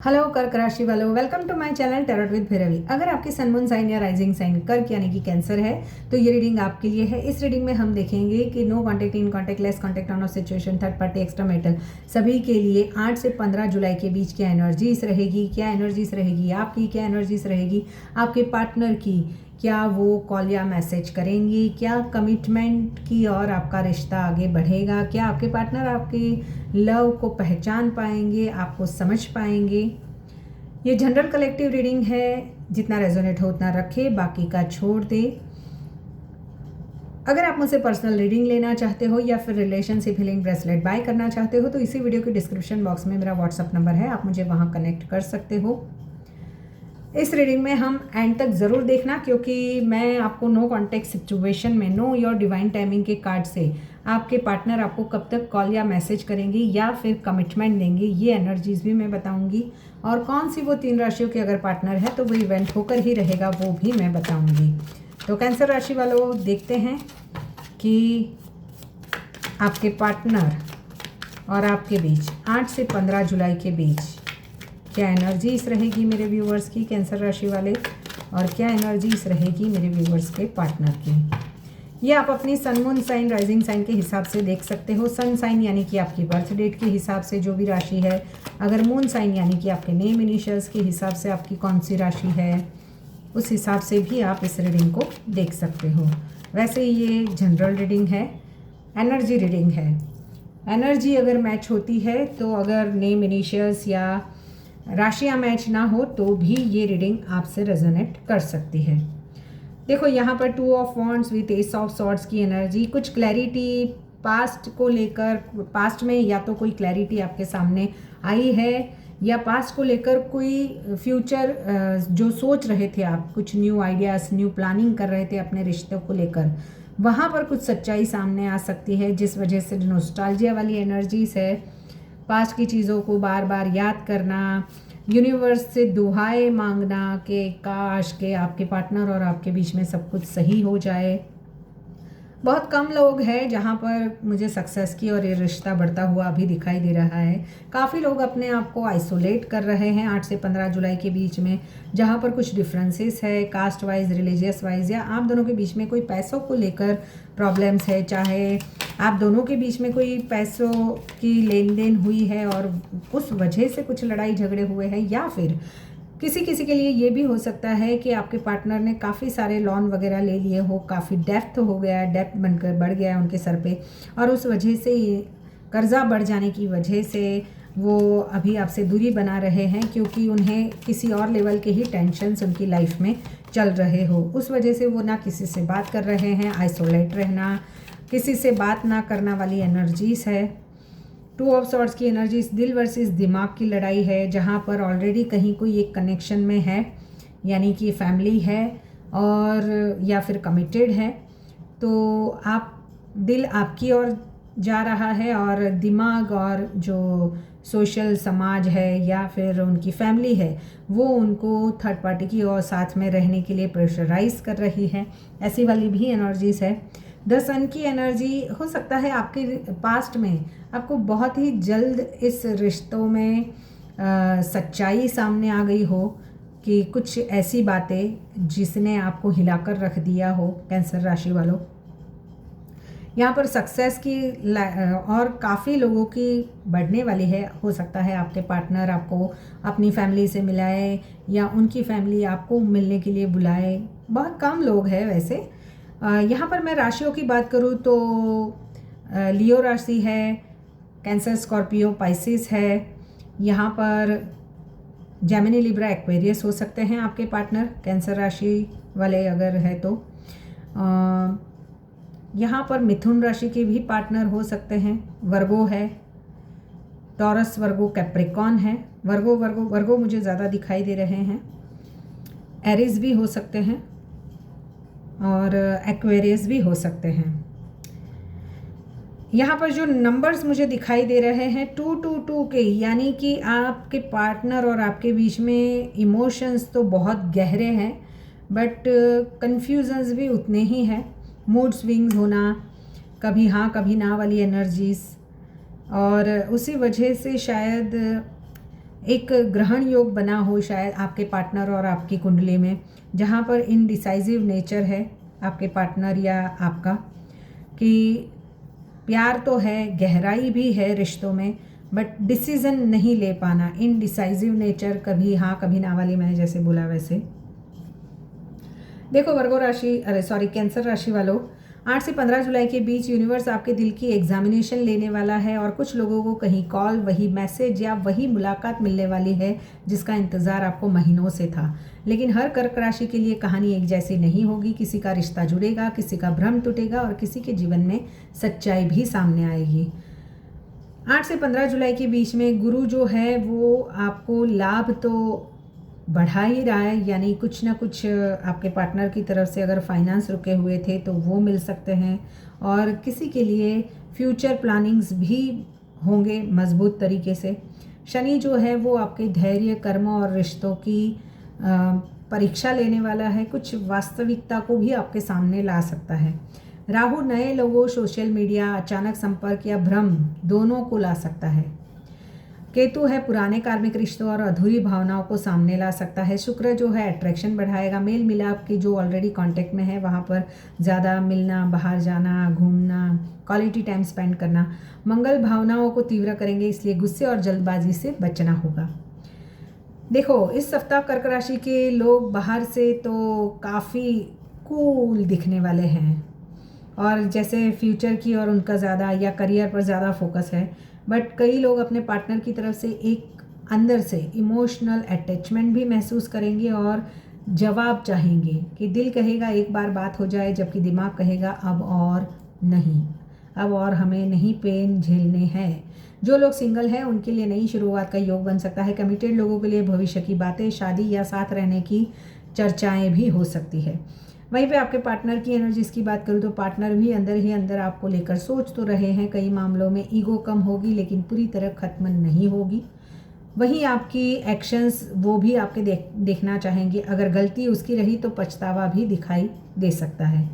Hello कर्क राशि वालों, welcome to my channel tarot with Bhairavi. अगर आपकी सन मून साइन या राइजिंग साइन कर्क यानी कि कैंसर है तो ये रीडिंग आपके लिए है। इस रीडिंग में हम देखेंगे कि no contact, in contact, less contact, on off situation, third party, extra metal सभी के लिए 8 से 15 जुलाई के बीच क्या एनर्जीज रहेगी, क्या एनर्जीज रहेगी आपकी, क्या एनर्जीज रहेगी आपके पार्टनर की, क्या वो कॉल या मैसेज करेंगी, क्या कमिटमेंट की और आपका रिश्ता आगे बढ़ेगा, क्या आपके पार्टनर आपके लव को पहचान पाएंगे, आपको समझ पाएंगे। ये जनरल कलेक्टिव रीडिंग है, जितना रेजोनेट हो उतना रखे, बाकी का छोड़ दे। अगर आप मुझसे पर्सनल रीडिंग लेना चाहते हो या फिर रिलेशनशिप हीलिंग ब्रेसलेट बाय करना चाहते हो तो इसी वीडियो के डिस्क्रिप्शन बॉक्स में मेरा व्हाट्सअप नंबर है, आप मुझे वहाँ कनेक्ट कर सकते हो। इस रीडिंग में हम एंड तक ज़रूर देखना, क्योंकि मैं आपको नो कॉन्टेक्ट सिचुएशन में नो योर डिवाइन टाइमिंग के कार्ड से आपके पार्टनर आपको कब तक कॉल या मैसेज करेंगी या फिर कमिटमेंट देंगे, ये एनर्जीज भी मैं बताऊंगी। और कौन सी वो 3 राशियों के अगर पार्टनर है तो वो इवेंट होकर ही रहेगा, वो भी मैं बताऊंगी। तो कैंसर राशि वालों, देखते हैं कि आपके पार्टनर और आपके बीच 8 से 15 जुलाई के बीच क्या एनर्जीज रहेगी मेरे व्यूवर्स की, कैंसर राशि वाले, और क्या एनर्जीज रहेगी मेरे व्यूवर्स के पार्टनर की। ये आप अपनी sun moon sign rising sign के हिसाब से देख सकते हो। सन साइन यानी कि आपकी बर्थ डेट के हिसाब से जो भी राशि है, अगर मून साइन यानी कि आपके नेम इनिशियल्स के हिसाब से आपकी कौन सी राशि है, उस हिसाब से भी आप इस रीडिंग को देख सकते हो। वैसे ये जनरल रीडिंग है, एनर्जी रीडिंग है। एनर्जी अगर मैच होती है तो अगर नेम इनिशियल्स या राशियाँ मैच ना हो तो भी ये रीडिंग आपसे रेजोनेट कर सकती है। देखो यहाँ पर 2 of wands with S of swords की एनर्जी, कुछ क्लैरिटी पास्ट को लेकर, पास्ट में या तो कोई क्लैरिटी आपके सामने आई है या पास्ट को लेकर कोई फ्यूचर जो सोच रहे थे आप, कुछ न्यू आइडियाज़, न्यू प्लानिंग कर रहे थे अपने रिश्तों को लेकर, वहाँ पर कुछ सच्चाई सामने आ सकती है, जिस वजह से नॉस्टैल्जिया वाली एनर्जीज है। पास्ट की चीज़ों को बार बार याद करना, यूनिवर्स से दुआएं मांगना कि काश के आपके पार्टनर और आपके बीच में सब कुछ सही हो जाए। बहुत कम लोग हैं जहाँ पर मुझे सक्सेस की और ये रिश्ता बढ़ता हुआ अभी दिखाई दे रहा है। काफ़ी लोग अपने आप को आइसोलेट कर रहे हैं 8 से 15 जुलाई के बीच में, जहाँ पर कुछ डिफरेंसेस है कास्ट वाइज, रिलीजियस वाइज, या आप दोनों के बीच में कोई पैसों को लेकर प्रॉब्लम्स है, चाहे आप दोनों के बीच में कोई पैसों की लेन देन हुई है और उस वजह से कुछ लड़ाई झगड़े हुए हैं, या फिर किसी किसी के लिए ये भी हो सकता है कि आपके पार्टनर ने काफ़ी सारे लोन वगैरह ले लिए हो, काफ़ी डेप्थ हो गया है, डेप्थ बनकर बढ़ गया है उनके सर पे, और उस वजह से कर्जा बढ़ जाने की वजह से वो अभी आपसे दूरी बना रहे हैं, क्योंकि उन्हें किसी और लेवल के ही टेंशन्स उनकी लाइफ में चल रहे हो। उस वजह से वो ना किसी से बात कर रहे हैं, आइसोलेट रहना, किसी से बात ना करना वाली एनर्जीज है। 2 ऑफ सॉर्ड्स की एनर्जीज दिल वर्सेस दिमाग की लड़ाई है, जहाँ पर ऑलरेडी कहीं कोई एक कनेक्शन में है, यानी कि फैमिली है और या फिर कमिटेड है, तो आप दिल आपकी ओर जा रहा है और दिमाग और जो सोशल समाज है या फिर उनकी फैमिली है वो उनको थर्ड पार्टी की और साथ में रहने के लिए प्रेशराइज कर रही है। ऐसी वाली भी एनर्जीज है। 10 सन की एनर्जी हो सकता है आपके पास्ट में आपको बहुत ही जल्द इस रिश्तों में सच्चाई सामने आ गई हो कि कुछ ऐसी बातें जिसने आपको हिलाकर रख दिया हो। कैंसर राशि वालों, यहाँ पर सक्सेस की और काफ़ी लोगों की बढ़ने वाली है। हो सकता है आपके पार्टनर आपको अपनी फैमिली से मिलाए या उनकी फैमिली आपको मिलने के लिए बुलाए। बहुत कम लोग हैं वैसे। यहाँ पर मैं राशियों की बात करूँ तो लियो राशि है, कैंसर, स्कॉर्पियो, पाइसिस है। यहाँ पर जेमिनी, लिब्रा, एक्वेरियस हो सकते हैं आपके पार्टनर, कैंसर राशि वाले अगर है तो। यहाँ पर मिथुन राशि के भी पार्टनर हो सकते हैं। वर्गो है, टॉरस, वर्गो, कैप्रिकॉन है। वर्गो मुझे ज़्यादा दिखाई दे रहे हैं। एरिस भी हो सकते हैं और एक्वेरियस भी हो सकते हैं। यहाँ पर जो नंबर्स मुझे दिखाई दे रहे हैं 222 के, यानी कि आपके पार्टनर और आपके बीच में इमोशंस तो बहुत गहरे हैं, बट कन्फ्यूजन्स भी उतने ही हैं। मूड स्विंग्स होना, कभी हाँ कभी ना वाली एनर्जीज, और उसी वजह से शायद एक ग्रहण योग बना हो शायद आपके पार्टनर और आपकी कुंडली में, जहाँ पर इनडिसाइसिव नेचर है आपके पार्टनर या आपका, कि प्यार तो है, गहराई भी है रिश्तों में, बट डिसीज़न नहीं ले पाना, इनडिसाइसिव नेचर, कभी हाँ कभी ना वाली, मैंने जैसे बोला वैसे। देखो वर्गो राशि, कैंसर राशि वालों, 8 से 15 जुलाई के बीच यूनिवर्स आपके दिल की एग्जामिनेशन लेने वाला है और कुछ लोगों को कहीं कॉल, वही मैसेज या वही मुलाकात मिलने वाली है जिसका इंतज़ार आपको महीनों से था। लेकिन हर कर्क राशि के लिए कहानी एक जैसी नहीं होगी। किसी का रिश्ता जुड़ेगा, किसी का भ्रम टूटेगा और किसी के जीवन में सच्चाई भी सामने आएगी। 8 से 15 जुलाई के बीच में गुरु जो है वो आपको लाभ तो बढ़ा ही रहा है, यानी कुछ ना कुछ आपके पार्टनर की तरफ से अगर फाइनेंस रुके हुए थे तो वो मिल सकते हैं, और किसी के लिए फ्यूचर प्लानिंग्स भी होंगे मजबूत तरीके से। शनि जो है वो आपके धैर्य, कर्म और रिश्तों की परीक्षा लेने वाला है, कुछ वास्तविकता को भी आपके सामने ला सकता है। राहु नए लोगों, सोशल मीडिया, अचानक संपर्क या भ्रम दोनों को ला सकता है। केतु है पुराने कार्मिक रिश्तों और अधूरी भावनाओं को सामने ला सकता है। शुक्र जो है अट्रैक्शन बढ़ाएगा, मेल मिलाप की जो ऑलरेडी कांटेक्ट में है वहाँ पर ज़्यादा मिलना, बाहर जाना, घूमना, क्वालिटी टाइम स्पेंड करना। मंगल भावनाओं को तीव्र करेंगे, इसलिए गुस्से और जल्दबाजी से बचना होगा। देखो इस सप्ताह कर्क राशि के लोग बाहर से तो काफ़ी कूल दिखने वाले हैं, और जैसे फ्यूचर की और उनका ज़्यादा या करियर पर ज़्यादा फोकस है, बट कई लोग अपने पार्टनर की तरफ से एक अंदर से इमोशनल अटैचमेंट भी महसूस करेंगे और जवाब चाहेंगे, कि दिल कहेगा एक बार बात हो जाए, जबकि दिमाग कहेगा अब और नहीं, अब और हमें नहीं पेन झेलने हैं। जो लोग सिंगल हैं उनके लिए नई शुरुआत का योग बन सकता है। कमिटेड लोगों के लिए भविष्य की बातें, शादी या साथ रहने की चर्चाएं भी हो सकती है। वहीं पे आपके पार्टनर की एनर्जीज की बात करूँ तो पार्टनर भी अंदर ही अंदर आपको लेकर सोच तो रहे हैं। कई मामलों में ईगो कम होगी लेकिन पूरी तरह खत्म नहीं होगी। वहीं आपकी एक्शंस वो भी आपके देखना चाहेंगे। अगर गलती उसकी रही तो पछतावा भी दिखाई दे सकता है।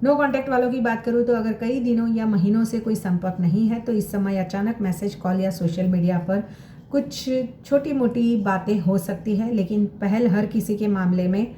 नो कांटेक्ट वालों की बात करूँ तो अगर कई दिनों या महीनों से कोई संपर्क नहीं है तो इस समय अचानक मैसेज, कॉल या सोशल मीडिया पर कुछ छोटी मोटी बातें हो सकती है, लेकिन पहल हर किसी के मामले में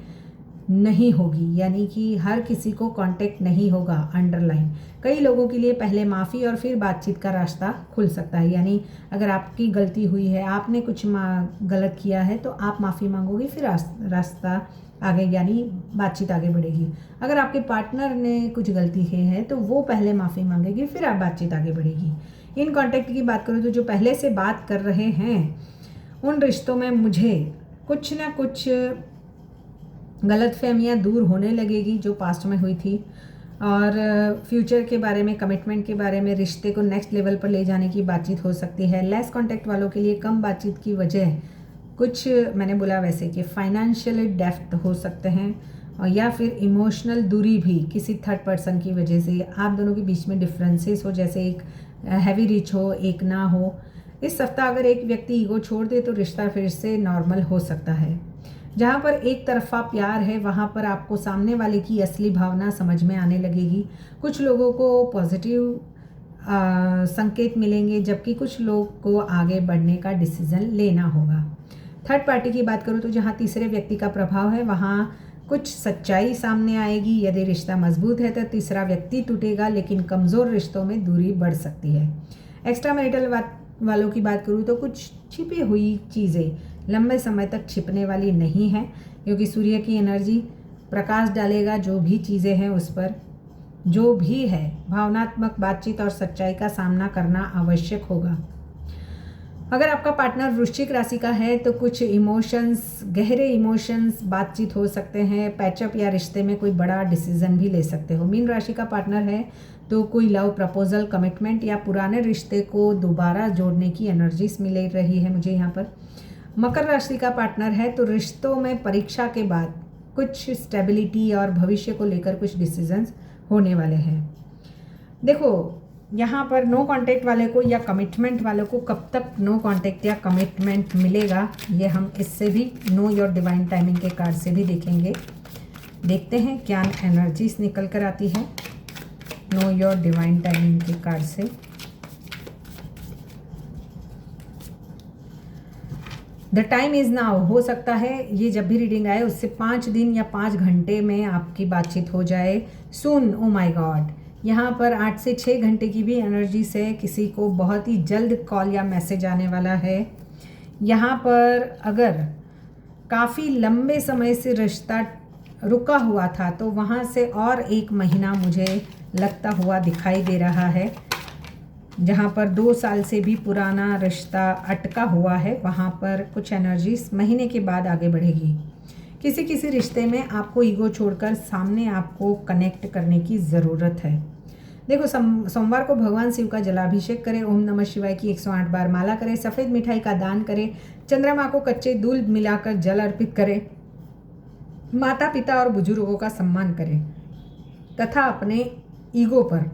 नहीं होगी, यानी कि हर किसी को कांटेक्ट नहीं होगा। अंडरलाइन, कई लोगों के लिए पहले माफ़ी और फिर बातचीत का रास्ता खुल सकता है। यानी अगर आपकी गलती हुई है, आपने कुछ गलत किया है तो आप माफ़ी मांगोगे, फिर रास्ता आगे यानी बातचीत आगे बढ़ेगी। अगर आपके पार्टनर ने कुछ गलती की है तो वो पहले माफ़ी मांगेगी, फिर आप बातचीत आगे बढ़ेगी। इन कांटेक्ट की बात करूँ तो जो पहले से बात कर रहे हैं उन रिश्तों में मुझे कुछ ना कुछ गलतफहमियां दूर होने लगेगी जो पास्ट में हुई थी, और फ्यूचर के बारे में, कमिटमेंट के बारे में, रिश्ते को नेक्स्ट लेवल पर ले जाने की बातचीत हो सकती है। लेस कांटेक्ट वालों के लिए कम बातचीत की वजह कुछ मैंने बोला वैसे कि फाइनेंशियल डेप्थ हो सकते हैं, और या फिर इमोशनल दूरी भी किसी थर्ड पर्सन की वजह से आप दोनों के बीच में डिफरेंसेस हो, जैसे एक हैवी रिच हो, एक ना हो। इस सप्ताह अगर एक व्यक्ति ईगो छोड़ दे तो रिश्ता फिर से नॉर्मल हो सकता है। जहाँ पर एक तरफा प्यार है वहाँ पर आपको सामने वाले की असली भावना समझ में आने लगेगी। कुछ लोगों को पॉजिटिव संकेत मिलेंगे, जबकि कुछ लोग को आगे बढ़ने का डिसीजन लेना होगा। थर्ड पार्टी की बात करूँ तो जहाँ तीसरे व्यक्ति का प्रभाव है वहाँ कुछ सच्चाई सामने आएगी। यदि रिश्ता मजबूत है तो तीसरा व्यक्ति टूटेगा, लेकिन कमज़ोर रिश्तों में दूरी बढ़ सकती है। एक्स्ट्रा मैरिटल वालों की बात करूँ तो कुछ छिपी हुई चीज़ें लंबे समय तक छिपने वाली नहीं है, क्योंकि सूर्य की एनर्जी प्रकाश डालेगा जो भी चीज़ें हैं उस पर। जो भी है भावनात्मक बातचीत और सच्चाई का सामना करना आवश्यक होगा। अगर आपका पार्टनर वृश्चिक राशि का है तो कुछ इमोशंस, गहरे इमोशंस बातचीत हो सकते हैं। पैचअप या रिश्ते में कोई बड़ा डिसीजन भी ले सकते हो। मीन राशि का पार्टनर है तो कोई लव प्रपोजल, कमिटमेंट या पुराने रिश्ते को दोबारा जोड़ने की एनर्जीज मिल रही है मुझे यहाँ पर। मकर राशि का पार्टनर है तो रिश्तों में परीक्षा के बाद कुछ स्टेबिलिटी और भविष्य को लेकर कुछ डिसीजंस होने वाले हैं। देखो यहाँ पर नो कांटेक्ट वाले को या कमिटमेंट वालों को कब तक नो कांटेक्ट या कमिटमेंट मिलेगा, ये हम इससे भी नो योर डिवाइन टाइमिंग के कार्ड से भी देखेंगे। देखते हैं क्या एनर्जीज निकल कर आती है नो योर डिवाइन टाइमिंग के कार्ड से। The time is now. हो सकता है ये जब भी रीडिंग आए उससे 5 दिन या 5 घंटे में आपकी बातचीत हो जाए। सून, ओ माय गॉड, यहाँ पर 8 से 6 घंटे की भी एनर्जी से किसी को बहुत ही जल्द कॉल या मैसेज आने वाला है। यहाँ पर अगर काफ़ी लंबे समय से रिश्ता रुका हुआ था तो वहाँ से और 1 महीना मुझे लगता हुआ दिखाई दे रहा है। जहाँ पर 2 साल से भी पुराना रिश्ता अटका हुआ है, वहाँ पर कुछ एनर्जी महीने के बाद आगे बढ़ेगी। किसी रिश्ते में आपको ईगो छोड़कर सामने आपको कनेक्ट करने की ज़रूरत है। देखो, सोमवार को भगवान शिव का जलाभिषेक करें, ओम नमः शिवाय की 108 बार माला करें, सफ़ेद मिठाई का दान करें, चंद्रमा को कच्चे दूध मिलाकर जल अर्पित करें, माता पिता और बुजुर्गों का सम्मान करें तथा अपने ईगो पर,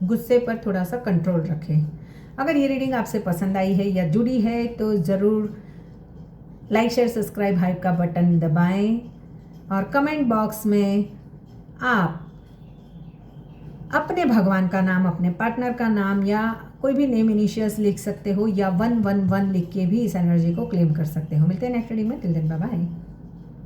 गुस्से पर थोड़ा सा कंट्रोल रखें। अगर ये रीडिंग आपसे पसंद आई है या जुड़ी है तो ज़रूर लाइक शेयर सब्सक्राइब हाइप का बटन दबाएं और कमेंट बॉक्स में आप अपने भगवान का नाम, अपने पार्टनर का नाम या कोई भी नेम इनिशियल्स लिख सकते हो या 111 लिख के भी इस एनर्जी को क्लेम कर सकते हो। मिलते हैं नेक्स्ट रीडिंग में। Till then bye bye.